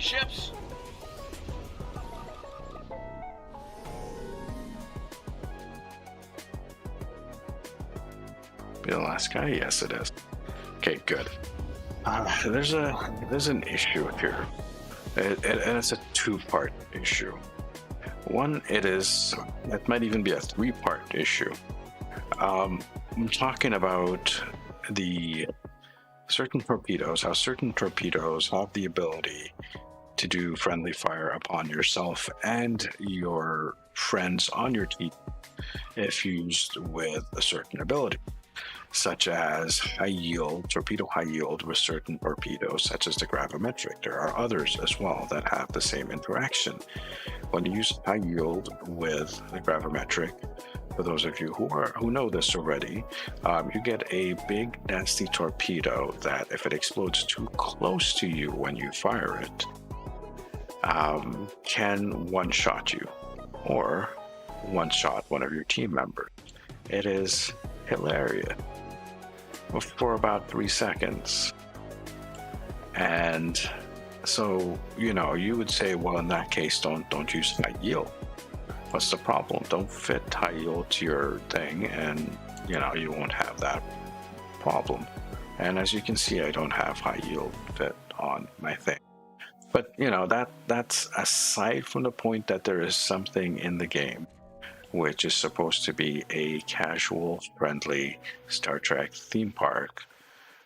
ships. Be the last guy? Yes, it is. Okay, good. There's an issue here, and it's a two-part issue. One, it might even be a three-part issue. I'm talking about the certain torpedoes, how certain torpedoes have the ability to do friendly fire upon yourself and your friends on your team if used with a certain ability, such as torpedo high yield with certain torpedoes, such as the gravimetric. There are others as well that have the same interaction. When you use high yield with the gravimetric, for those of you who know this already, you get a big nasty torpedo that if it explodes too close to you when you fire it, can one-shot you or one-shot one of your team members. It is hilarious for about 3 seconds. And so, you would say, well, in that case, don't use high yield. What's the problem? Don't fit high yield to your thing, and you won't have that problem. And as you can see, I don't have high yield fit on my thing. But that's aside from the point that there is something in the game which is supposed to be a casual, friendly Star Trek theme park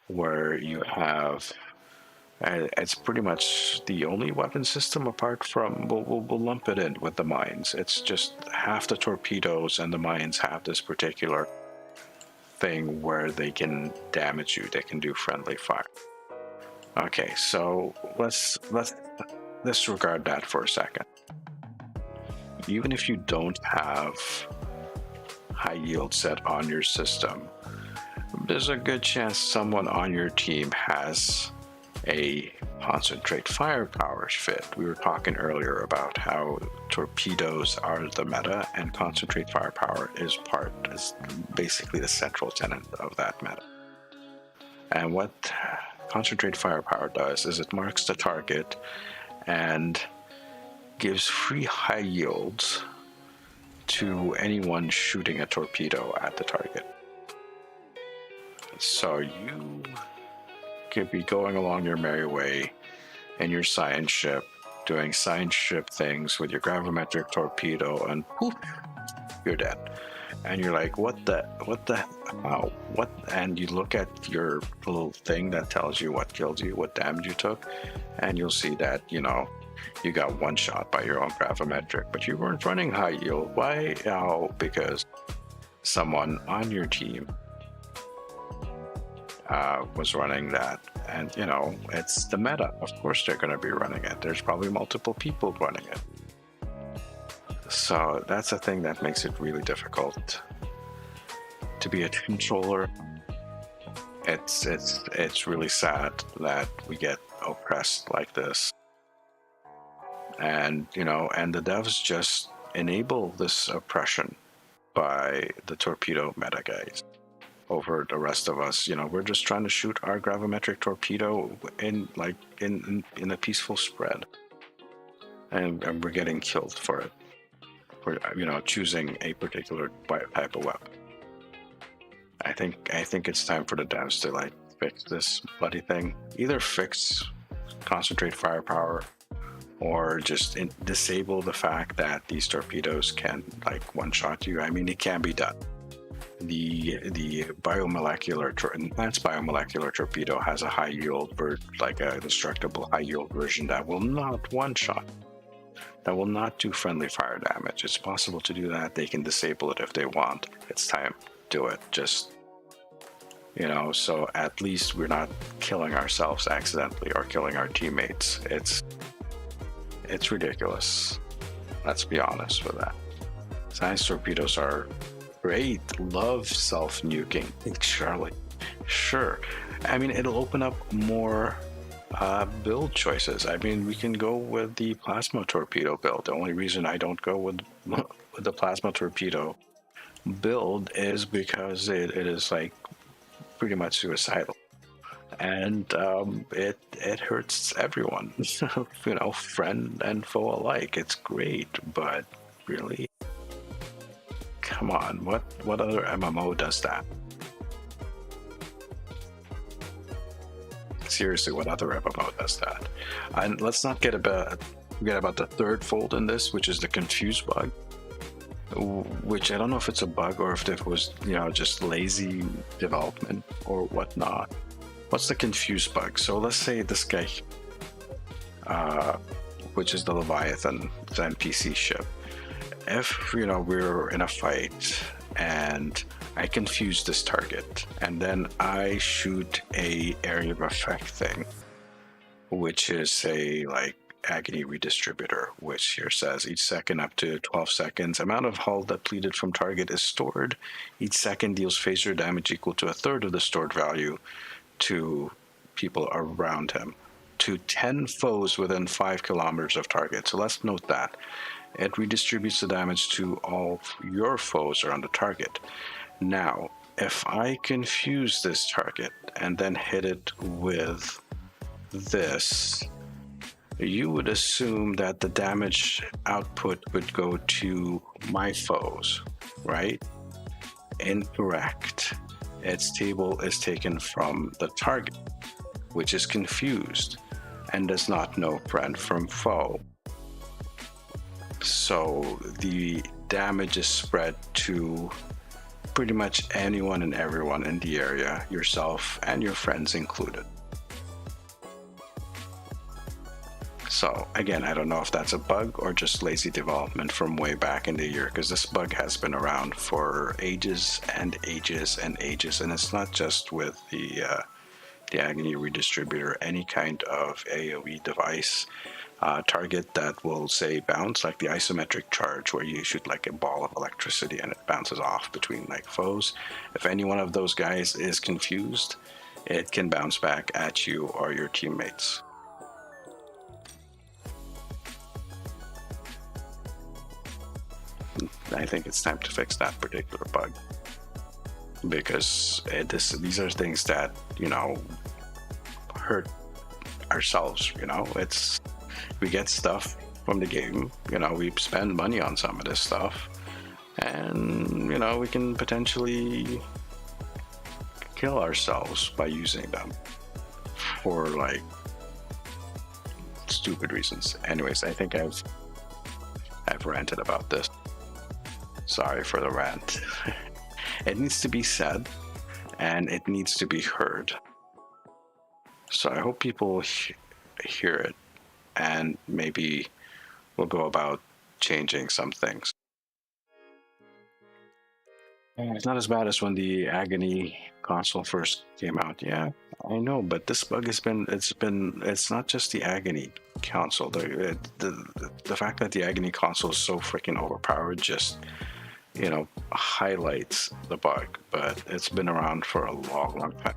where you have it's pretty much the only weapon system apart from we'll lump it in with the mines. It's just half the torpedoes and the mines have this particular thing where they can damage you. They can do friendly fire. Okay, so let's disregard that for a second. Even if you don't have high yield set on your system, there's a good chance someone on your team has a concentrate firepower fit. We were talking earlier about how torpedoes are the meta and concentrate firepower is basically the central tenet of that meta. And what concentrate firepower does is it marks the target and gives free high yields to anyone shooting a torpedo at the target. So you could be going along your merry way in your science ship, doing science ship things with your gravimetric torpedo, and poof, you're dead. And you're like, what? And you look at your little thing that tells you what killed you, what damage you took, and you'll see that, you got one shot by your own gravimetric, but you weren't running high yield. Why? Because someone on your team was running that, and it's the meta. Of course they're going to be running it. There's probably multiple people running it. So that's a thing that makes it really difficult to be a controller. It's really sad that we get oppressed like this. And and the devs just enable this oppression by the torpedo meta guys over the rest of us. We're just trying to shoot our gravimetric torpedo in a peaceful spread, and we're getting killed for it. For choosing a particular type of weapon. I think it's time for the devs to fix this bloody thing. Either fix concentrate firepower, or just disable the fact that these torpedoes can one-shot you. I mean, it can be done. The enhanced biomolecular torpedo has a high yield, a destructible high yield version that will not one-shot. That will not do friendly fire damage. It's possible to do that. They can disable it if they want. It's time. Do it. Just, so at least we're not killing ourselves accidentally or killing our teammates. It's ridiculous. Let's be honest with that. Science torpedoes are great. Love self-nuking. Charlie. Sure. I mean, it'll open up more build choices. I mean, we can go with the plasma torpedo build. The only reason I don't go with the plasma torpedo build is because it is pretty much suicidal. and it hurts everyone, friend and foe alike. It's great, but really, come on, what other MMO does that? Seriously, what other MMO does that? And let's not forget about the third fold in this, which is the confuse bug, which I don't know if it's a bug or if it was, just lazy development or whatnot. What's the confuse bug? So let's say this guy, which is the Leviathan, the NPC ship. If, we're in a fight and I confuse this target and then I shoot a area of effect thing, which is a like agony redistributor, which here says each second up to 12 seconds, amount of hull depleted from target is stored. Each second deals phaser damage equal to a third of the stored value to people around him, to 10 foes within 5 kilometers of target. So let's note that. It redistributes the damage to all your foes around the target. Now, if I confuse this target and then hit it with this, you would assume that the damage output would go to my foes, right? Incorrect. Its table is taken from the target, which is confused and does not know friend from foe. So the damage is spread to pretty much anyone and everyone in the area, yourself and your friends included. So again, I don't know if that's a bug or just lazy development from way back in the year, because this bug has been around for ages and ages and ages, and it's not just with the agony redistributor. Any kind of AoE device target that will say bounce, like the isometric charge where you shoot like a ball of electricity and it bounces off between like foes. If any one of those guys is confused, it can bounce back at you or your teammates. I think it's time to fix that particular bug, because these are things that hurt ourselves. We get stuff from the game, we spend money on some of this stuff, and we can potentially kill ourselves by using them for like stupid reasons. Anyways, I think I've ranted about this. Sorry for the rant. It needs to be said and it needs to be heard. So I hope people hear it and maybe we'll go about changing some things. It's not as bad as when the Agony console first came out. Yeah, I know, but this bug it's not just the Agony console. The fact that the Agony console is so freaking overpowered just highlights the bug, but it's been around for a long time.